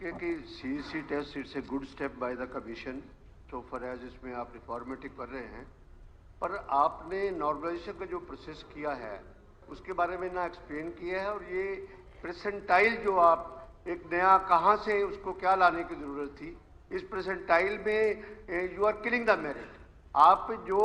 ठीक है कि CEC test it's a good step by the commission so far as इसमें आप रिफॉर्मेटिव कर रहे हैं, पर आपने नॉर्मलाइजेशन का जो प्रोसेस किया है उसके बारे में ना एक्सप्लेन किया है, और ये प्रेसेंटाइल जो आप एक नया कहाँ से उसको क्या लाने की जरूरत थी, इस प्रेसेंटाइल में you are killing the merit. आप जो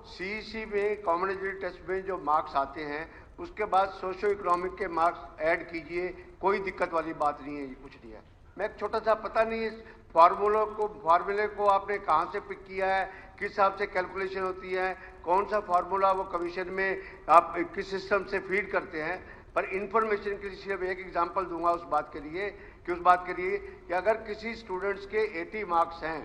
सीईसी में कॉमन एलिजिबिलिटी टेस्ट में जो मार्क्स आते हैं उसके बाद सोशो इकोनॉमिक के मार्क्स ऐड कीजिए, कोई दिक्कत वाली बात नहीं है, ये कुछ नहीं है। मैं एक छोटा सा, पता नहीं इस फार्मूले को आपने कहाँ से पिक किया है, किस हिसाब से कैलकुलेशन होती है, कौन सा फार्मूला वो कमीशन में आप किस सिस्टम से फीड करते हैं, पर इंफॉर्मेशन के लिए सिर्फ एक एग्जांपल दूंगा उस बात के लिए कि अगर किसी स्टूडेंट्स के 80 मार्क्स हैं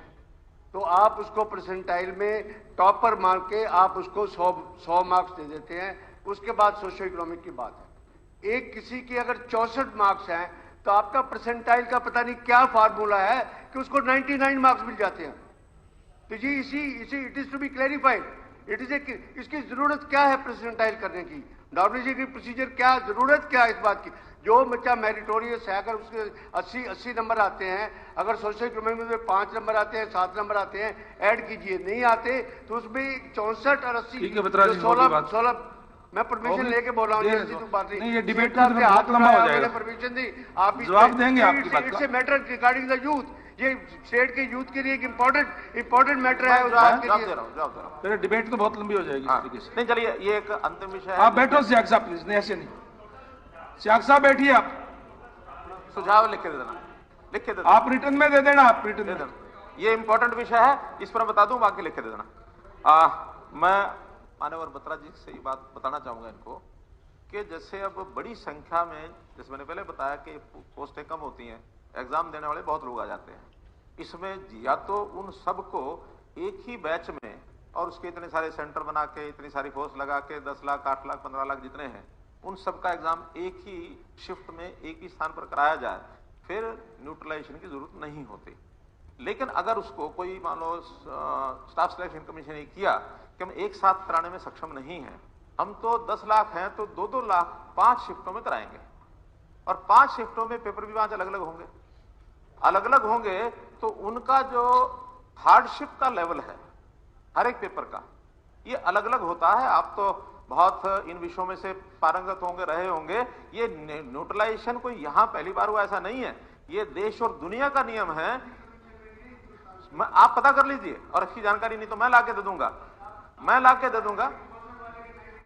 तो आप उसको परसेंटाइल में टॉपर मान के आप उसको 100 मार्क्स दे देते हैं। उसके बाद सोशो इकोनॉमिक की बात है। एक किसी के अगर 64 मार्क्स हैं तो आपका परसेंटाइल का पता नहीं क्या फार्मूला है कि उसको 99 मार्क्स मिल जाते हैं। तो जी इसी it is to be clarified, इसकी जरूरत क्या है परसेंटाइल करने की, नॉर्मलाइजेशन की प्रोसीजर क्या, जरूरत क्या है इस बात की। जो बच्चा मेरिटोरियस है, अगर उसके 80 नंबर आते हैं, अगर सोशल इकोनॉमिक में 5 नंबर आते हैं, 7 नंबर आते हैं, ऐड कीजिए, नहीं आते तो उसमें 64 और 80 16 मैं परमिशन लेके बोल रहा हूँ, तो बात नहीं, ये डिबेट का हाथ लंबा हो जाएगा, परमिशन दी आप जवाब देंगे आपकी बात का। It's a matter regarding the youth, ये स्टेट के यूथ के लिए एक इंपॉर्टेंट मैटर है, उस बात के लिए। मेरे डिबेट तो बहुत लंबी हो जाएगी इस तरीके से। नहीं, चलिए ये एक अंतिम विषय है। आप बैठो सियाग साहब प्लीज, नहीं ऐसे नहीं, सियाग साहब बैठिए, आप सुझाव लिख के दे देना, लिख के दे देना, आप रिटर्न में दे देना, आप रिटर्न दे देना। ये इंपॉर्टेंट विषय है, इस पर बता दूं, बाकी लिख के दे देना। मैं मानवर बत्रा जी से ये बात बताना चाहूंगा इनको कि जैसे अब बड़ी संख्या में, जैसे मैंने पहले बताया कि पोस्टें कम होती हैं, एग्जाम देने वाले बहुत लोग आ जाते हैं, इसमें या तो उन सबको एक ही बैच में और उसके इतने सारे सेंटर बना के, इतनी सारी फोर्स लगा के 10 लाख 8 लाख 15 लाख जितने हैं, उन सबका एग्जाम एक ही शिफ्ट में एक ही स्थान पर कराया जाए, फिर न्यूट्रलाइजेशन की जरूरत नहीं होती। लेकिन अगर उसको कोई मान लो स्टाफ सिलेक्शन कमीशन ने किया कि हम एक साथ कराने में सक्षम नहीं है, हम तो 10 लाख हैं तो 2-2 लाख 5 शिफ्टों में कराएंगे, और 5 शिफ्टों में पेपर भी 5 अलग अलग होंगे, तो उनका जो हार्डशिप का लेवल है हर एक पेपर का, ये अलग अलग होता है। आप तो बहुत इन विषयों में से पारंगत होंगे, रहे होंगे। ये न्यूट्रलाइजेशन कोई यहां पहली बार हुआ ऐसा नहीं है, ये देश और दुनिया का नियम है। आप पता कर लीजिए, और इसकी जानकारी नहीं तो मैं ला के दे दूंगा,